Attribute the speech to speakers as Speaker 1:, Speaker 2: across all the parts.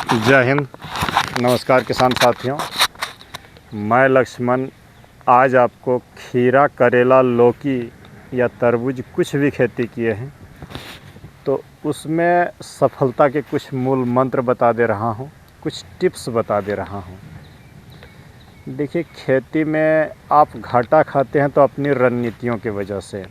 Speaker 1: जय हिंद। नमस्कार किसान साथियों, मैं लक्ष्मण आज आपको खीरा, करेला, लौकी या तरबूज कुछ भी खेती किए हैं तो उसमें सफलता के कुछ मूल मंत्र बता दे रहा हूँ, कुछ टिप्स बता दे रहा हूँ। देखिए, खेती में आप घाटा खाते हैं तो अपनी रणनीतियों की वजह से।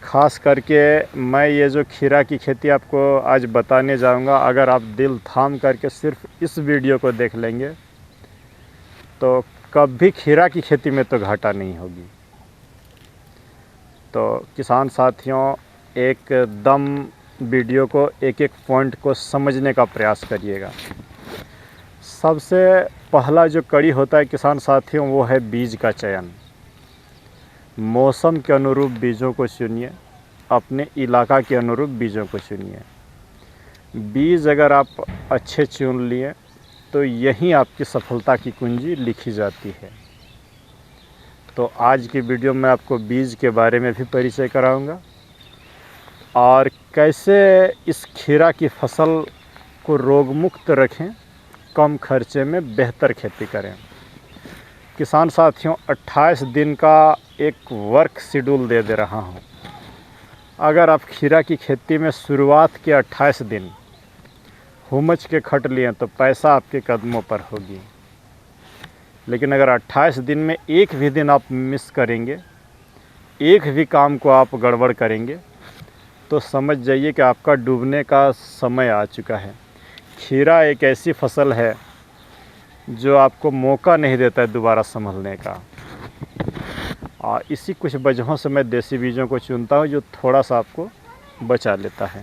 Speaker 1: ख़ास करके मैं ये जो खीरा की खेती आपको आज बताने जाऊंगा, अगर आप दिल थाम करके सिर्फ इस वीडियो को देख लेंगे तो कभी खीरा की खेती में तो घाटा नहीं होगी। तो किसान साथियों, एकदम वीडियो को एक एक पॉइंट को समझने का प्रयास करिएगा। सबसे पहला जो कड़ी होता है किसान साथियों, वो है बीज का चयन। मौसम के अनुरूप बीजों को चुनिए, अपने इलाका के अनुरूप बीजों को चुनिए। बीज अगर आप अच्छे चुन लिए तो यहीं आपकी सफलता की कुंजी लिखी जाती है। तो आज की वीडियो में आपको बीज के बारे में भी परिचय कराऊंगा और कैसे इस खीरा की फसल को रोगमुक्त रखें, कम खर्चे में बेहतर खेती करें। किसान साथियों, 28 दिन का एक वर्क शेड्यूल दे रहा हूँ। अगर आप खीरा की खेती में शुरुआत के 28 दिन हुमच के खट लिए तो पैसा आपके कदमों पर होगी। लेकिन अगर 28 दिन में एक भी दिन आप मिस करेंगे, एक भी काम को आप गड़बड़ करेंगे तो समझ जाइए कि आपका डूबने का समय आ चुका है। खीरा एक ऐसी फसल है जो आपको मौका नहीं देता है दोबारा संभलने का। और इसी कुछ वजहों से मैं देसी बीजों को चुनता हूँ जो थोड़ा सा आपको बचा लेता है।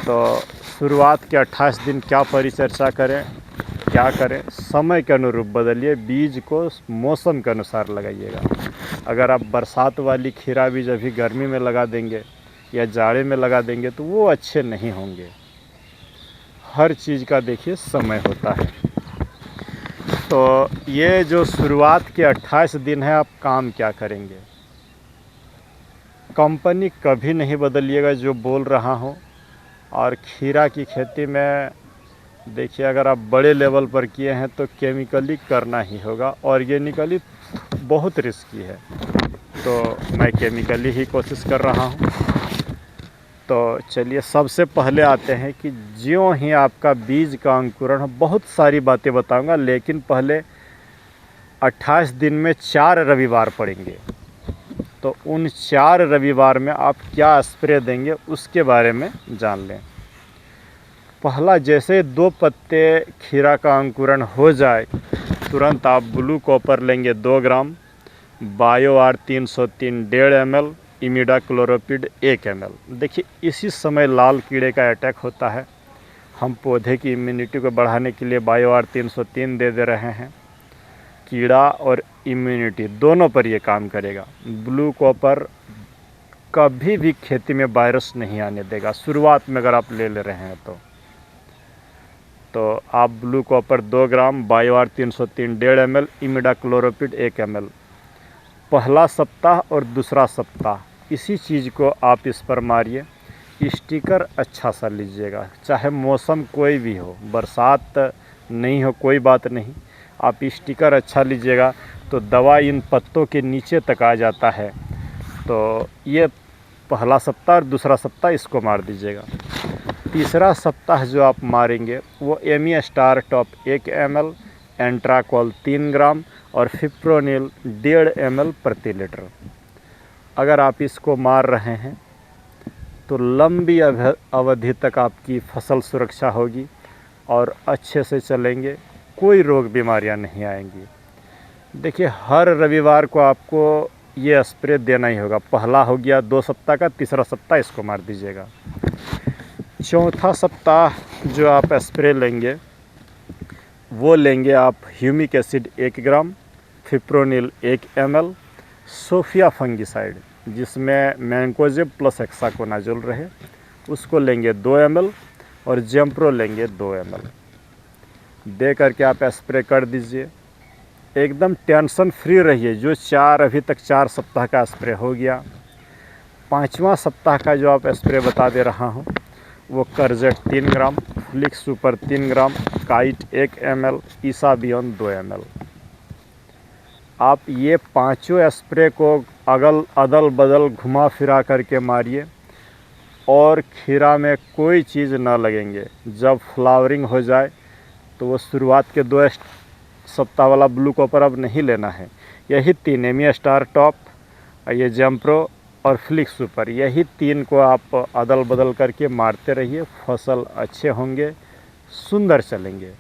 Speaker 1: तो शुरुआत के 28 दिन क्या परिचर्चा करें, क्या करें, समय के अनुरूप बदलिए, बीज को मौसम के अनुसार लगाइएगा। अगर आप बरसात वाली खीरा बीज अभी गर्मी में लगा देंगे या जाड़े में लगा देंगे तो वो अच्छे नहीं होंगे। हर चीज़ का देखिए समय होता है। तो ये जो शुरुआत के 28 दिन है, आप काम क्या करेंगे? कंपनी कभी नहीं बदलिएगा जो बोल रहा हूँ। और खीरा की खेती में देखिए, अगर आप बड़े लेवल पर किए हैं तो केमिकली करना ही होगा। ऑर्गेनिकली बहुत रिस्की है, तो मैं केमिकली ही कोशिश कर रहा हूँ। तो चलिए, सबसे पहले आते हैं कि ज्यों ही आपका बीज का अंकुरण, बहुत सारी बातें बताऊंगा, लेकिन पहले 28 दिन में 4 रविवार पड़ेंगे। तो उन 4 रविवार में आप क्या स्प्रे देंगे उसके बारे में जान लें। पहला, जैसे 2 पत्ते खीरा का अंकुरण हो जाए तुरंत आप ब्लू कॉपर लेंगे 2 ग्राम, बायो-आर 303 1.5 ml, इमिडाक्लोरोपिड 1 ml। देखिए, इसी समय लाल कीड़े का अटैक होता है। हम पौधे की इम्यूनिटी को बढ़ाने के लिए बायो-आर 303 दे रहे हैं। कीड़ा और इम्यूनिटी दोनों पर ये काम करेगा। ब्लू कॉपर कभी भी खेती में वायरस नहीं आने देगा, शुरुआत में अगर आप ले रहे हैं तो आप ब्लू कॉपर 2 ग्राम, बायो-आर 303 1.5 ml, इमिडाक्लोरोपिड 1 ml पहला सप्ताह और दूसरा सप्ताह इसी चीज़ को आप इस पर मारिए। स्टिकर अच्छा सा लीजिएगा, चाहे मौसम कोई भी हो, बरसात नहीं हो कोई बात नहीं, आप स्टिकर अच्छा लीजिएगा तो दवा इन पत्तों के नीचे तक आ जाता है। तो ये पहला सप्ताह और दूसरा सप्ताह इसको मार दीजिएगा। तीसरा सप्ताह जो आप मारेंगे वो Amy star top 1 ml, Antracol 3 ग्राम और फिप्रोनिल 1.5 ml प्रति लीटर। अगर आप इसको मार रहे हैं तो लंबी अवधि तक आपकी फसल सुरक्षा होगी और अच्छे से चलेंगे, कोई रोग बीमारियां नहीं आएंगी। देखिए, हर रविवार को आपको ये स्प्रे देना ही होगा। पहला हो गया 2 सप्ताह का, तीसरा सप्ताह इसको मार दीजिएगा। चौथा सप्ताह जो आप स्प्रे लेंगे वो लेंगे आप ह्यूमिक एसिड 1 ग्राम, फिप्रोनिल 1 ml, सोफिया फंगिसाइड जिसमें मैंकोजेब प्लस हेक्साकोनाजोल रहे उसको लेंगे 2 ml और जेम्प्रो लेंगे 2 ml। दे करके आप स्प्रे कर दीजिए। एकदम टेंशन फ्री रहिए। जो अभी तक 4 सप्ताह का स्प्रे हो गया, 5वां सप्ताह का जो आप स्प्रे बता दे रहा हूँ वो करजेट 3 ग्राम, फ्लिक्स सुपर 3 ग्राम, काइट 1 ml, ईसा बियॉन 2 ml। आप ये पांचों स्प्रे को अदल बदल घुमा फिरा करके मारिए और खीरा में कोई चीज़ ना लगेंगे। जब फ्लावरिंग हो जाए तो वो शुरुआत के 2 सप्ताह वाला ब्लू कॉपर अब नहीं लेना है। यही 3 एमी स्टार टॉप, ये जम्प्रो और फ्लिक्स सुपर, यही 3 को आप अदल बदल करके मारते रहिए। फसल अच्छे होंगे, सुंदर चलेंगे।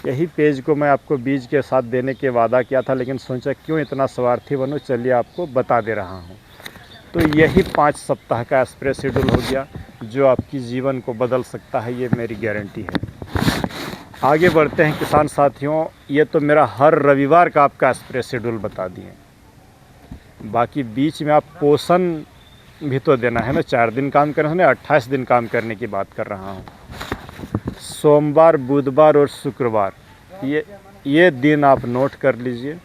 Speaker 1: यही पेज को मैं आपको बीज के साथ देने के वादा किया था, लेकिन सोचा क्यों इतना स्वार्थी बनूं, चलिए आपको बता दे रहा हूं। तो यही 5 सप्ताह का स्प्रे शेड्यूल हो गया जो आपकी जीवन को बदल सकता है, ये मेरी गारंटी है। आगे बढ़ते हैं किसान साथियों। ये तो मेरा हर रविवार का आपका स्प्रे शेड्यूल बता दिए, बाकी बीच में आप पोषण भी तो देना है ना। 4 दिन काम करने में 28 दिन काम करने की बात कर रहा हूँ। सोमवार, बुधवार और शुक्रवार, ये दिन आप नोट कर लीजिए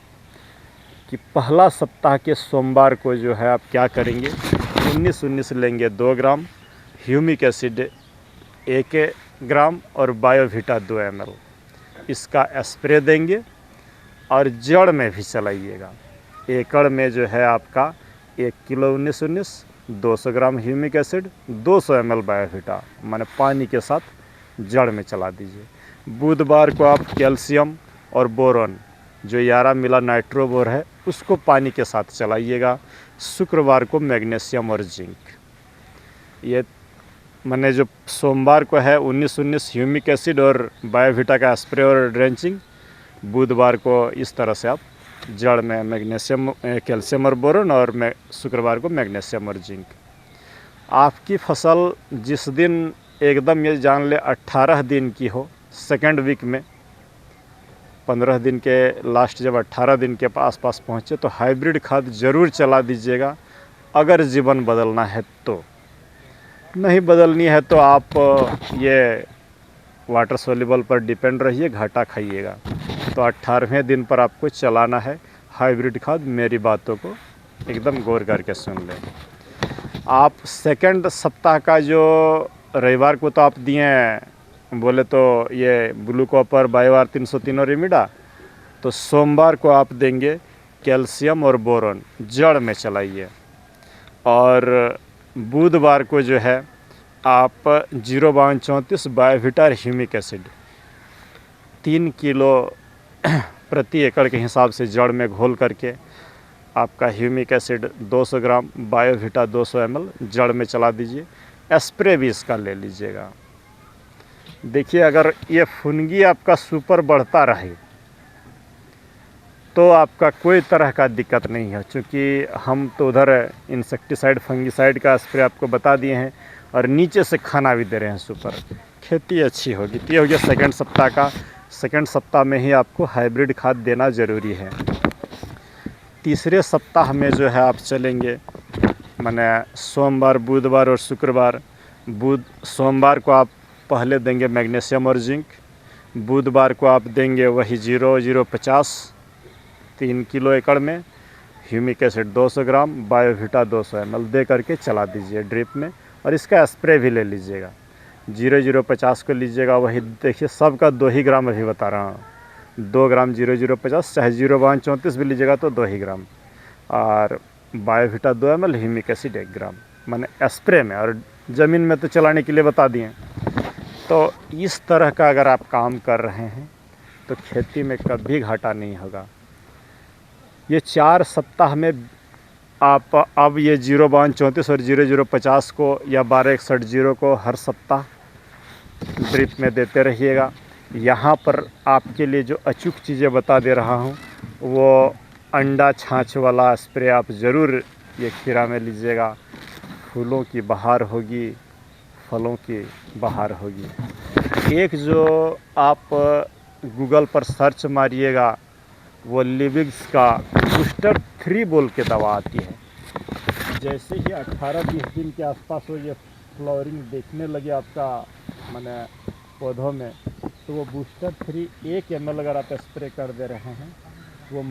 Speaker 1: कि पहला सप्ताह के सोमवार को जो है आप क्या करेंगे। 19-19 लेंगे 2 ग्राम, ह्यूमिक एसिड 1 ग्राम और बायोवीटा 2 ml, इसका स्प्रे देंगे और जड़ में भी चलाइएगा। एकड़ में जो है आपका 1 किलो 19-19, 200 ग्राम ह्यूमिक एसिड, 200 ml बायोवीटा, माने पानी के साथ जड़ में चला दीजिए। बुधवार को आप कैल्शियम और बोरॉन जो 11 मिला नाइट्रोबोर है उसको पानी के साथ चलाइएगा। शुक्रवार को मैग्नीशियम और जिंक। ये मैंने जो सोमवार को है 19-19 ह्यूमिक एसिड और बायोवीटा का स्प्रे और ड्रेंचिंग। बुधवार को इस तरह से आप जड़ में मैग्नीशियम, कैल्शियम और बोरॉन, और शुक्रवार को मैग्नीशियम और जिंक। आपकी फसल जिस दिन एकदम ये जान ले 18 दिन की हो, सेकेंड वीक में 15 दिन के लास्ट जब 18 दिन के आसपास पहुँचे तो हाइब्रिड खाद ज़रूर चला दीजिएगा, अगर जीवन बदलना है तो। नहीं बदलनी है तो आप ये वाटर सोल्यूबल पर डिपेंड रहिए, घाटा खाइएगा। तो 18वें दिन पर आपको चलाना है हाइब्रिड खाद। मेरी बातों को एकदम गौर करके सुन लें। आप सेकंड सप्ताह का जो रविवार को तो आप दिए बोले तो ये ब्लू कॉपर, बायोआर 303 और इमिडा, तो सोमवार को आप देंगे कैल्शियम और बोरॉन, जड़ में चलाइए। और बुधवार को जो है आप 05234 बायोवीटा ह्यूमिक एसिड 3 किलो प्रति एकड़ के हिसाब से जड़ में घोल करके आपका ह्यूमिक एसिड 200 ग्राम, बायोवीटा 200 ml जड़ में चला दीजिए। स्प्रे भी इसका ले लीजिएगा। देखिए, अगर ये फुनगी आपका सुपर बढ़ता रहे तो आपका कोई तरह का दिक्कत नहीं है, क्योंकि हम तो उधर इंसेक्टिसाइड, फंगिसाइड का स्प्रे आपको बता दिए हैं और नीचे से खाना भी दे रहे हैं सुपर। खेती अच्छी होगी। तो ये हो गया सेकेंड सप्ताह का। सेकेंड सप्ताह में ही आपको हाइब्रिड खाद देना ज़रूरी है। तीसरे सप्ताह में जो है आप चलेंगे, माने सोमवार, बुधवार और शुक्रवार। सोमवार को आप पहले देंगे मैग्नीशियम और जिंक। बुधवार को आप देंगे वही 0-050 3 किलो एकड़ में, ह्यूमिक एसिड 200 ग्राम, बायोवीटा 200 ml दे करके चला दीजिए ड्रिप में। और इसका स्प्रे भी ले लीजिएगा। 0-050 को लीजिएगा, वही देखिए सबका 2 ही ग्राम अभी बता रहा हूँ। 2 ग्राम 0-050, चाहे 0-34 भी लीजिएगा तो 2 ही ग्राम। और बायोवीटा 2 ml, ह्यूमिक एसिड 1 ग्राम, माने स्प्रे में। और ज़मीन में तो चलाने के लिए बता दिए। तो इस तरह का अगर आप काम कर रहे हैं तो खेती में कभी घाटा नहीं होगा। ये 4 सप्ताह में आप अब ये 0-34 और 0-050 को या 12-61-0 को हर सप्ताह ड्रिप में देते रहिएगा। यहाँ पर आपके लिए जो अचूक चीज़ें बता दे रहा हूँ, वो अंडा छाछ वाला स्प्रे आप ज़रूर ये खीरा में लीजिएगा। फूलों की बहार होगी, फलों की बहार होगी। एक जो आप गूगल पर सर्च मारिएगा, वो लिविंग्स का बूस्टर 3 बोल के दवा आती है। जैसे ही 18-20 दिन के आसपास हो ये फ्लावरिंग देखने लगे आपका माने पौधों में, तो वो बूस्टर 3 1 ml अगर आप स्प्रे कर दे रहे हैं, वो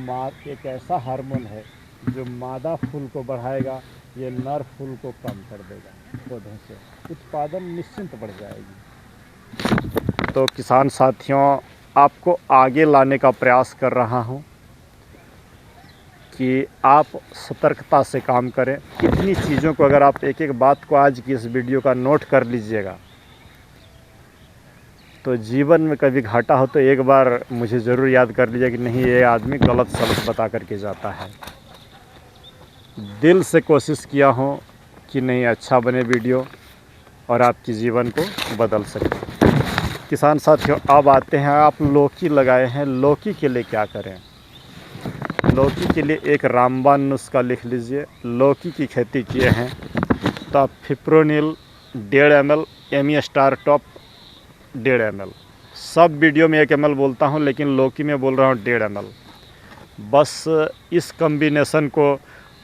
Speaker 1: एक ऐसा हार्मोन है जो मादा फूल को बढ़ाएगा, ये नर फूल को कम कर देगा पौधों से। उत्पादन निश्चिंत बढ़ जाएगी। तो किसान साथियों, आपको आगे लाने का प्रयास कर रहा हूं कि आप सतर्कता से काम करें। इतनी चीज़ों को अगर आप एक एक बात को आज की इस वीडियो का नोट कर लीजिएगा तो जीवन में कभी घाटा हो तो एक बार मुझे ज़रूर याद कर लीजिए कि नहीं, ये आदमी गलत सलत बता करके जाता है। दिल से कोशिश किया हूँ कि नहीं, अच्छा बने वीडियो और आपके जीवन को बदल सके। किसान साथियों, अब आते हैं, आप लौकी लगाए हैं, लौकी के लिए क्या करें। लौकी के लिए एक रामबाण नुस्खा लिख लीजिए। लौकी की खेती किए हैं तो आप fipronil 1.5 ml, Amistar top 1.5 ml, सब वीडियो में 1 ml बोलता हूं, लेकिन लौकी में बोल रहा हूं 1.5 ml। बस इस कॉम्बिनेशन को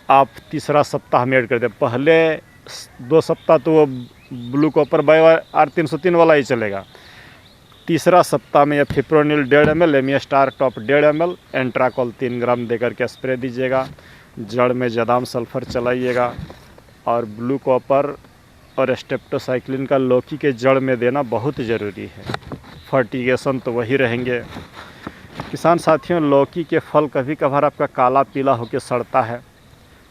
Speaker 1: आप तीसरा सप्ताह में ऐड कर दें। पहले 2 सप्ताह तो वो ब्लू कॉपर बायो R303 वाला ही चलेगा। तीसरा सप्ताह में यह fipronil 1.5 ml, Amistar top 1.5 ml, Antracol 3 gram देकर के स्प्रे दीजिएगा। जड़ में जदाम सल्फर चलाइएगा और ब्लू कॉपर और स्टेप्टोसाइक्लिन का लौकी के जड़ में देना बहुत ज़रूरी है। फर्टिगेशन तो वही रहेंगे। किसान साथियों, लौकी के फल कभी कभार आपका काला पीला होकर सड़ता है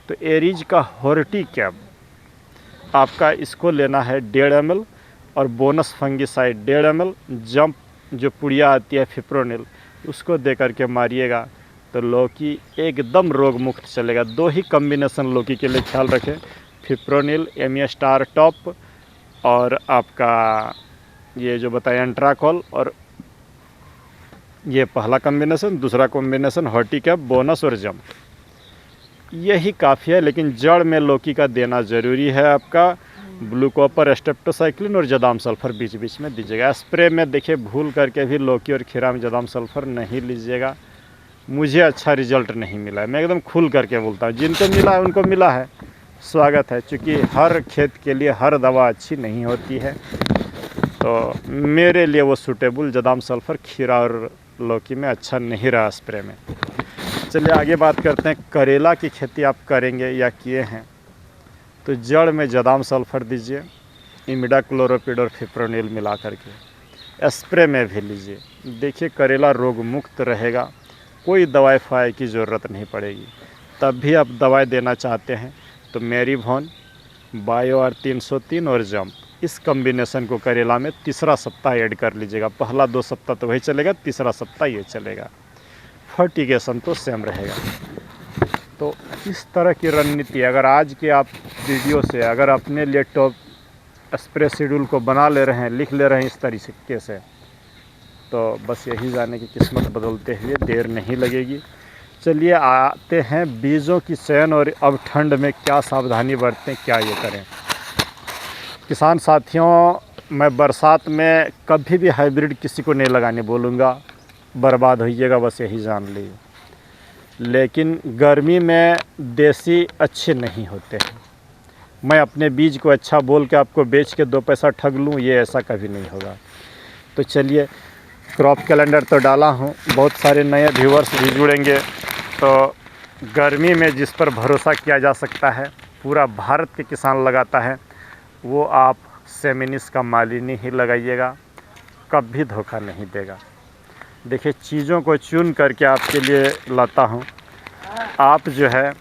Speaker 1: तो एरीज का होर्टी कैप आपका इसको लेना है 1.5 ml और बोनस फंगिसाइड 1.5 ml, जंप जो पुड़िया आती है फिप्रोनिल उसको दे करके मारिएगा तो लौकी एकदम रोग मुक्त चलेगा। 2 ही कॉम्बिनेशन लौकी के लिए ख्याल रखें, फिप्रोनिल, एमी स्टार टॉप और आपका ये जो बताया एंट्राकॉल, और ये पहला कॉम्बिनेशन। दूसरा कॉम्बिनेशन हॉर्टी कैप, बोनस और जंप, यही काफ़ी है। लेकिन जड़ में लौकी का देना ज़रूरी है आपका। ब्लू कॉपर, स्टेप्टोसाइक्लिन और जदाम सल्फर बीच बीच में दीजिएगा। स्प्रे में देखिए भूल करके भी लौकी और खीरा में जदाम सल्फर नहीं लीजिएगा। मुझे अच्छा रिजल्ट नहीं मिला है, मैं एकदम खुल करके बोलता हूँ। जिनको मिला है उनको मिला है, स्वागत है। चूँकि हर खेत के लिए हर दवा अच्छी नहीं होती है, तो मेरे लिए वो सूटेबल जदाम सल्फर खीरा और लौकी में अच्छा नहीं रहा स्प्रे में। चलिए आगे बात करते हैं। करेला की खेती आप करेंगे या किए हैं तो जड़ में जदाम सल्फर दीजिए, इमिडाक्लोरोपिड और फिप्रोनिल मिला करके स्प्रे में भी लीजिए। देखिए करेला रोग मुक्त रहेगा, कोई दवाई फाई की ज़रूरत नहीं पड़ेगी। तब भी आप दवाई देना चाहते हैं तो मैरीवॉन, बायो R303 और जंप, इस कॉम्बिनेशन को करेला में तीसरा सप्ताह ऐड कर लीजिएगा। पहला 2 सप्ताह तो वही चलेगा, तीसरा सप्ताह ये चलेगा। फर्टिगेशन तो सेम रहेगा। तो इस तरह की रणनीति अगर आज के आप वीडियो से अगर अपने लिए टॉप स्प्रे शेड्यूल को बना ले रहे हैं, लिख ले रहे हैं इस तरीके से, तो बस यही जाने की किस्मत बदलते हुए देर नहीं लगेगी। चलिए आते हैं बीजों की चयन और अब ठंड में क्या सावधानी बरतें, क्या ये करें। किसान साथियों, मैं बरसात में कभी भी हाइब्रिड किसी को नहीं लगाने बोलूँगा, बर्बाद होइएगा, बस यही जान लीजिए। लेकिन गर्मी में देसी अच्छे नहीं होते हैं। मैं अपने बीज को अच्छा बोल के आपको बेच के 2 पैसा ठग लूँ, ये ऐसा कभी नहीं होगा। तो चलिए, क्रॉप कैलेंडर तो डाला हूँ, बहुत सारे नए व्यूअर्स भी जुड़ेंगे। तो गर्मी में जिस पर भरोसा किया जा सकता है, पूरा भारत के किसान लगाता है, वो आप सेमिनिस का मालिनी ही लगाइएगा, कभी धोखा नहीं देगा। देखिए चीज़ों को चुन करके आपके लिए लाता हूँ। आप जो है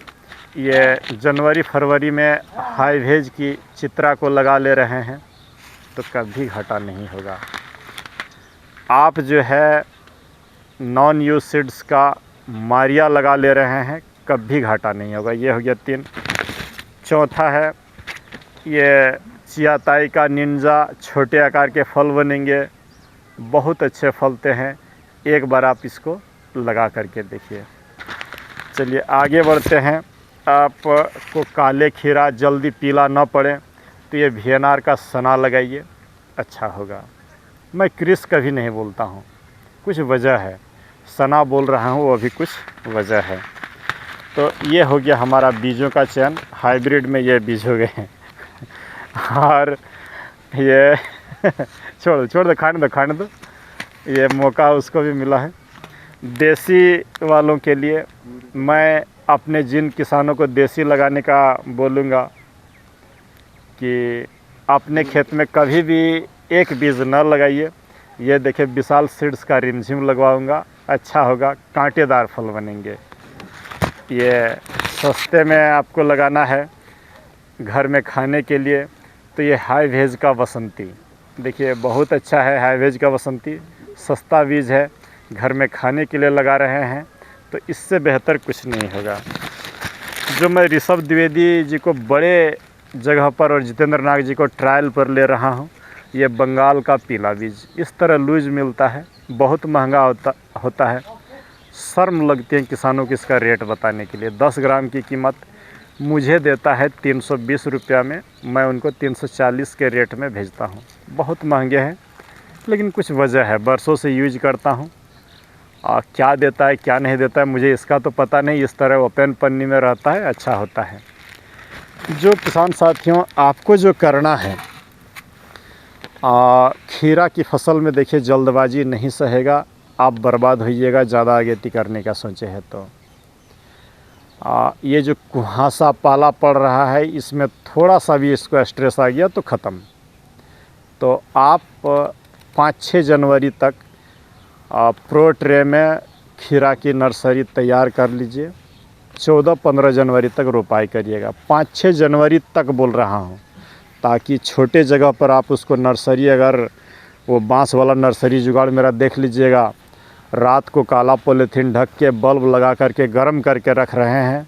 Speaker 1: ये जनवरी फरवरी में हाई भेज की चित्रा को लगा ले रहे हैं तो कभी घाटा नहीं होगा। आप जो है नॉन यूज सीड्स का मारिया लगा ले रहे हैं, कभी घाटा नहीं होगा। ये हो गया 3। चौथा है ये चियाताई का निंजा, छोटे आकार के फल बनेंगे, बहुत अच्छे फलते हैं, एक बार आप इसको लगा करके देखिए। चलिए आगे बढ़ते हैं। आपको काले खीरा जल्दी पीला ना पड़े तो ये VNR का सना लगाइए, अच्छा होगा। मैं क्रिस कभी नहीं बोलता हूँ, कुछ वजह है, सना बोल रहा हूँ वो भी कुछ वजह है। तो ये हो गया हमारा बीजों का चयन। हाइब्रिड में ये बीज हो गए हैं और ये छोड़ दो, खाने दो, ये मौका उसको भी मिला है। देसी वालों के लिए मैं अपने जिन किसानों को देसी लगाने का बोलूँगा कि अपने खेत में कभी भी एक बीज न लगाइए। ये देखिए विशाल सीड्स का रिमझिम लगवाऊंगा, अच्छा होगा, कांटेदार फल बनेंगे। ये सस्ते में आपको लगाना है घर में खाने के लिए, तो ये हाई वेज का बसंती देखिए बहुत अच्छा है। हाई वेज का बसंती सस्ता बीज है, घर में खाने के लिए लगा रहे हैं, तो इससे बेहतर कुछ नहीं होगा। जो मैं ऋषभ द्विवेदी जी को बड़े जगह पर और जितेंद्र नाग जी को ट्रायल पर ले रहा हूँ, ये बंगाल का पीला बीज इस तरह लूज मिलता है, बहुत महंगा होता है। शर्म लगती है किसानों की इसका रेट बताने के लिए। 10 ग्राम की कीमत मुझे देता है 320 रुपया में, मैं उनको 340 के रेट में भेजता हूँ। बहुत महंगे हैं, लेकिन कुछ वजह है, बरसों से यूज करता हूँ। क्या देता है क्या नहीं देता है मुझे इसका तो पता नहीं। इस तरह ओपन पन्नी में रहता है, अच्छा होता है। जो किसान साथियों, आपको जो करना है, खीरा की फसल में देखिए जल्दबाजी नहीं सहेगा, आप बर्बाद होइएगा ज़्यादा आगेती करने का सोचे है तो। ये जो कुहासा पाला पड़ रहा है, इसमें थोड़ा सा भी इसको स्ट्रेस आ गया तो ख़त्म। तो आप 5-6 जनवरी तक प्रो ट्रे में खीरा की नर्सरी तैयार कर लीजिए। 14-15 जनवरी तक रोपाई करिएगा। 5-6 जनवरी तक बोल रहा हूँ, ताकि छोटे जगह पर आप उसको नर्सरी, अगर वो बांस वाला नर्सरी जुगाड़ मेरा देख लीजिएगा, रात को काला पॉलीथीन ढक के बल्ब लगा करके गर्म करके रख रहे हैं,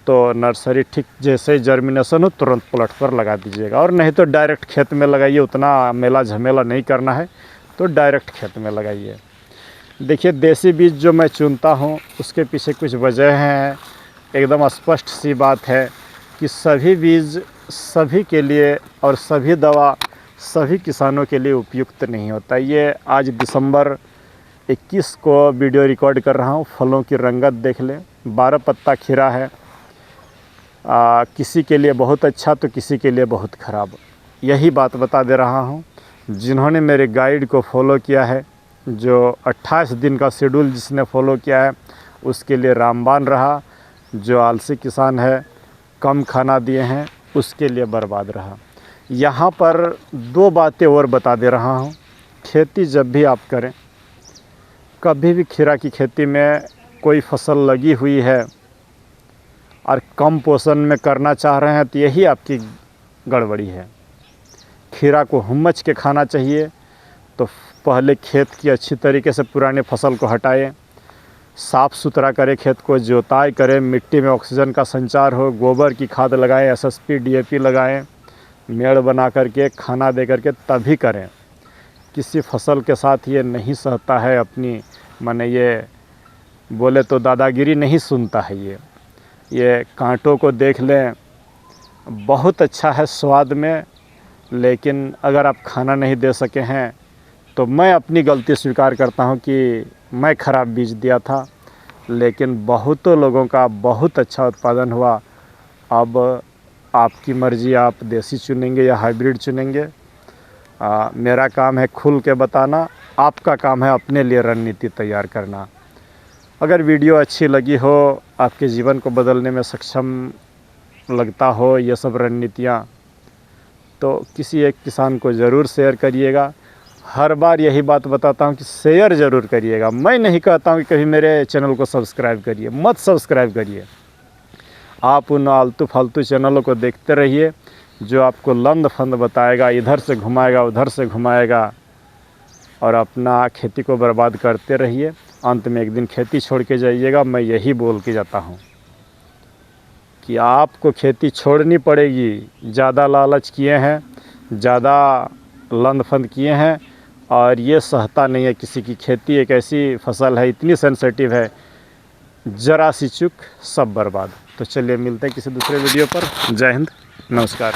Speaker 1: तो नर्सरी ठीक जैसे जर्मिनेशन हो तुरंत प्लॉट पर लगा दीजिएगा। और नहीं तो डायरेक्ट खेत में लगाइए, उतना मेला झमेला नहीं करना है तो डायरेक्ट खेत में लगाइए। देखिए देसी बीज जो मैं चुनता हूँ उसके पीछे कुछ वजह हैं, एकदम स्पष्ट सी बात है कि सभी बीज सभी के लिए और सभी दवा सभी किसानों के लिए उपयुक्त नहीं होता। ये आज दिसंबर 21 को वीडियो रिकॉर्ड कर रहा हूँ। फलों की रंगत देख लें, 12 पत्ता खीरा है। किसी के लिए बहुत अच्छा तो किसी के लिए बहुत ख़राब, यही बात बता दे रहा हूँ। जिन्होंने मेरे गाइड को फॉलो किया है, जो 28 दिन का शेड्यूल जिसने फॉलो किया है, उसके लिए रामबाण रहा। जो आलसी किसान है, कम खाना दिए हैं, उसके लिए बर्बाद रहा। यहाँ पर 2 बातें और बता दे रहा हूँ। खेती जब भी आप करें, कभी भी खीरा की खेती में कोई फसल लगी हुई है और कम पोषण में करना चाह रहे हैं, तो यही आपकी गड़बड़ी है। खीरा को हुम्मच के खाना चाहिए, तो पहले खेत की अच्छी तरीके से पुराने फसल को हटाएं, साफ़ सुथरा करें, खेत को जोताई करें, मिट्टी में ऑक्सीजन का संचार हो, गोबर की खाद लगाएं, एसएसपी डीएपी लगाएं, मेड़ बना करके खाना दे करके तभी करें। किसी फसल के साथ ये नहीं सहता है, अपनी माने ये बोले तो दादागिरी नहीं सुनता है। ये कांटों को देख लें, बहुत अच्छा है स्वाद में, लेकिन अगर आप खाना नहीं दे सके हैं तो मैं अपनी गलती स्वीकार करता हूं कि मैं ख़राब बीज दिया था, लेकिन बहुतों लोगों का बहुत अच्छा उत्पादन हुआ। अब आपकी मर्ज़ी, आप देसी चुनेंगे या हाइब्रिड चुनेंगे। मेरा काम है खुल के बताना, आपका काम है अपने लिए रणनीति तैयार करना। अगर वीडियो अच्छी लगी हो, आपके जीवन को बदलने में सक्षम लगता हो ये सब रणनीतियाँ, तो किसी एक किसान को ज़रूर शेयर करिएगा। हर बार यही बात बताता हूँ कि शेयर ज़रूर करिएगा। मैं नहीं कहता हूँ कि कभी मेरे चैनल को सब्सक्राइब करिए, मत सब्सक्राइब करिए। आप उन आलतू फालतू चैनलों को देखते रहिए जो आपको लंद फंद बताएगा, इधर से घुमाएगा उधर से घुमाएगा, और अपना खेती को बर्बाद करते रहिए। अंत में एक दिन खेती छोड़ के जाइएगा। मैं यही बोल के जाता हूँ कि आपको खेती छोड़नी पड़ेगी। ज़्यादा लालच किए हैं, ज़्यादा लंद फंद किए हैं, और ये सहता नहीं है किसी की। खेती एक ऐसी फसल है, इतनी सेंसिटिव है, ज़रा सी चूक सब बर्बाद। तो चलिए मिलते हैं किसी दूसरे वीडियो पर। जय हिंद, नमस्कार।